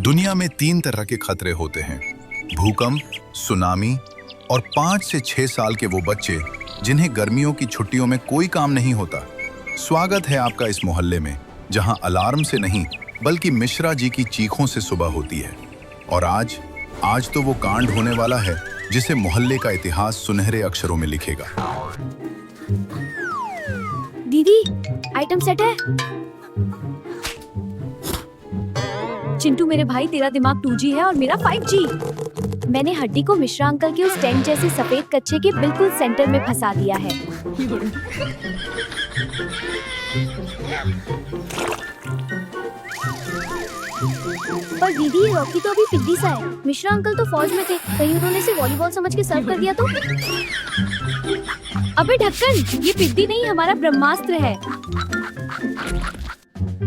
दुनिया में 3 तरह के खतरे होते हैं, भूकंप, सुनामी और 5 से 6 साल के वो बच्चे जिन्हें गर्मियों की छुट्टियों में कोई काम नहीं होता। स्वागत है आपका इस मोहल्ले में, जहां अलार्म से नहीं बल्कि मिश्रा जी की चीखों से सुबह होती है। और आज तो वो कांड होने वाला है जिसे मोहल्ले का इतिहास सुनहरे अक्षरों में लिखेगा। दीदी, आइटम सेट है। चिंटू मेरे भाई, तेरा दिमाग 2G है और मेरा 5G। मैंने हड्डी को मिश्रा अंकल के उस टेंट जैसे सफेद कच्चे के बिल्कुल सेंटर में फंसा दिया है। पर दीदी, ये रॉकी तो अभी पिद्दी सा है। मिश्रा अंकल तो फौज में थे, कहीं उन्होंने इसे वॉलीबॉल समझ के सर्व कर दिया तो? अबे ढक्कन, ये पिद्दी नहीं, हमारा ब्रह्मास्त्र है।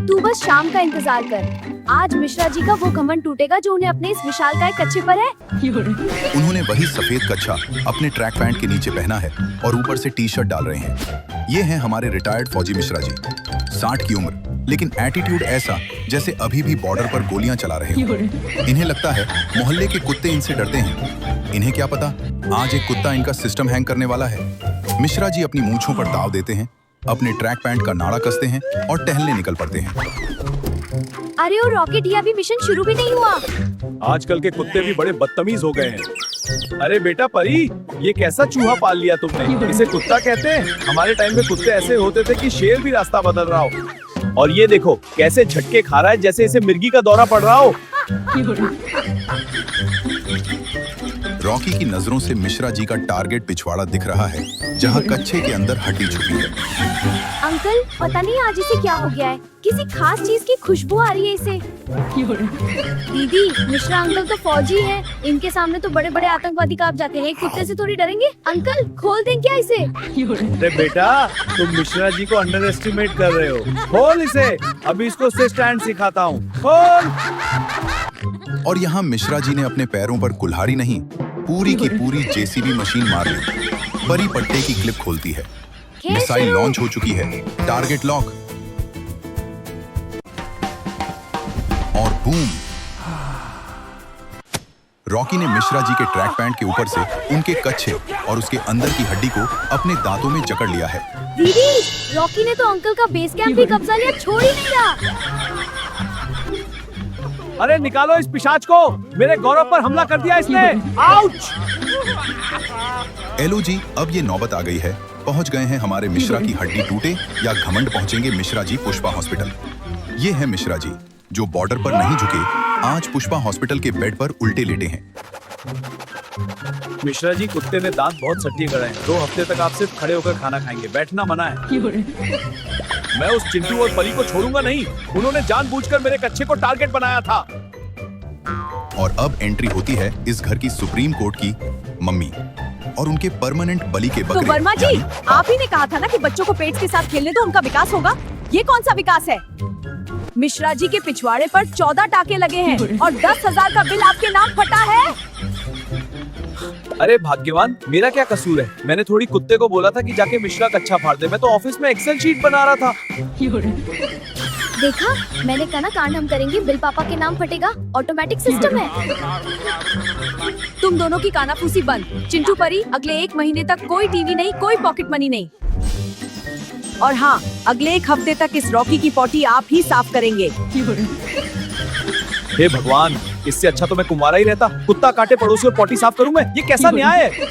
तू बस शाम का इंतजार कर। आज मिश्रा जी का वो घमंड टूटेगा जो उन्हें अपने इस विशालकाय कच्चे पर है। उन्होंने वही सफेद कच्छा अपने ट्रैक पैंट के नीचे पहना है और ऊपर से टी-शर्ट डाल रहे हैं। ये हैं हमारे रिटायर्ड फौजी मिश्रा जी, 60 की उम्र, लेकिन एटीट्यूड ऐसा जैसे अभी भी बॉर्डर पर गोलियां चला रहे हो। इन्हें लगता है मोहल्ले के कुत्ते इनसे डरते हैं। इन्हें क्या पता, आज एक कुत्ता इनका सिस्टम हैंग करने वाला है। मिश्रा जी अपनी मूंछों पर दाव देते हैं, अपने ट्रैक पैंट का नाड़ा कसते हैं और टहलने निकल पड़ते हैं। अरे ओ रॉकेट, ये अभी मिशन शुरू भी नहीं हुआ। आजकल के कुत्ते भी बड़े बदतमीज हो गए हैं। अरे बेटा परी, ये कैसा चूहा पाल लिया तुमने? इसे कुत्ता कहते हैं? हमारे टाइम में कुत्ते ऐसे होते थे कि शेर भी रास्ता बदल रहा हो। और ये देखो कैसे झटके खा रहा है, जैसे इसे मिर्गी का दौरा पड़ रहा हो। रॉकी की नजरों से मिश्रा जी का टारगेट पिछवाड़ा दिख रहा है, जहां कच्छे के अंदर हड्डी छुपी है। अंकल, पता नहीं आज इसे क्या हो गया है, किसी खास चीज की खुशबू आ रही है इसे। दीदी, मिश्रा अंकल तो फौजी हैं, इनके सामने तो बड़े बड़े आतंकवादी कांप जाते हैं, एक कुत्ते से थोड़ी डरेंगे। अंकल, खोल दें क्या इसे? अरे बेटा, तुम मिश्रा जी को अंडर एस्टिमेट कर रहे हो। खोल इसे, अभी इसको से स्टैंड सिखाता हूँ। खोल। और यहाँ मिश्रा जी ने अपने पैरों पर कुल्हाड़ी नहीं, पूरी की पूरी जेसीबी मशीन मार ली। परी पट्टे की क्लिप खोलती है, मिसाइल लॉन्च हो चुकी है, टारगेट लॉक और बूम। रॉकी ने मिश्रा जी के ट्रैक पैंट के ऊपर से उनके कच्छे और उसके अंदर की हड्डी को अपने दांतों में जकड़ लिया है। दीदी, रॉकी ने तो अंकल का बेस कैंप भी कब्जा लिया, छोड़ ही नहीं रहा। अरे निकालो इस पिशाच को, मेरे गौरव पर हमला कर दिया इसने। आउच! एलो जी, अब ये नौबत आ गई है। पहुंच गए हैं हमारे मिश्रा की हड्डी टूटे या घमंड पहुंचेंगे मिश्रा जी पुष्पा हॉस्पिटल। ये है मिश्रा जी जो बॉर्डर पर नहीं झुके, आज पुष्पा हॉस्पिटल के बेड पर उल्टे लेटे हैं। मिश्रा जी, कुत्ते ने दांत बहुत सट्टे गड़े हैं। 2 हफ्ते तक आप सिर्फ खड़े होकर खाना खाएंगे, बैठना मना है। मैं उस चिंटू और परी को छोड़ूंगा नहीं। उन्होंने जानबूझकर मेरे कच्चे को टारगेट बनाया था। और अब एंट्री होती है इस घर की सुप्रीम कोर्ट की मम्मी और उनके परमानेंट बलि के बकरे। तो वर्मा जी, आप ही ने कहा था ना कि बच्चों को पेट के साथ खेलने दो, उनका विकास होगा। ये कौन सा विकास है? मिश्रा जी के पिछवाड़े पर 14 टाके लगे हैं और 10,000 का बिल आपके नाम फटा है। अरे भाग्यवान, मेरा क्या कसूर है? मैंने थोड़ी कुत्ते को बोला था कि जाके मिश्रा कच्छा फाड़ दे। मैं तो ऑफिस में एक्सेल शीट बना रहा था। देखा, मैंने कहा ना कांड हम करेंगे, बिल पापा के नाम फटेगा, ऑटोमेटिक सिस्टम है। तुम दोनों की कानाफूसी बंद। चिंटू परी, अगले 1 महीने तक कोई टीवी नहीं, कोई पॉकेट मनी नहीं। और हाँ, अगले 1 हफ्ते तक इस रॉकी की पॉटी आप ही साफ करेंगे। हे भगवान, इससे अच्छा तो मैं कुंवारा ही रहता। कुत्ता काटे पड़ोसी और पॉटी साफ करूं मैं? ये कैसा न्याय है?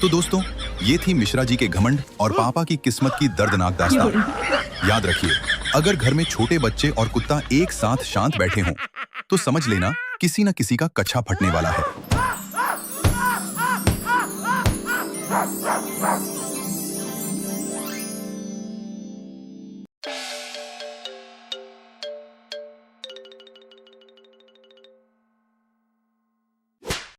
तो दोस्तों, ये थी मिश्रा जी के घमंड और पापा की किस्मत की दर्दनाक दास्तान। याद रखिए, अगर घर में छोटे बच्चे और कुत्ता एक साथ शांत बैठे हों, तो समझ लेना किसी न किसी का कच्छा फटने वाला है।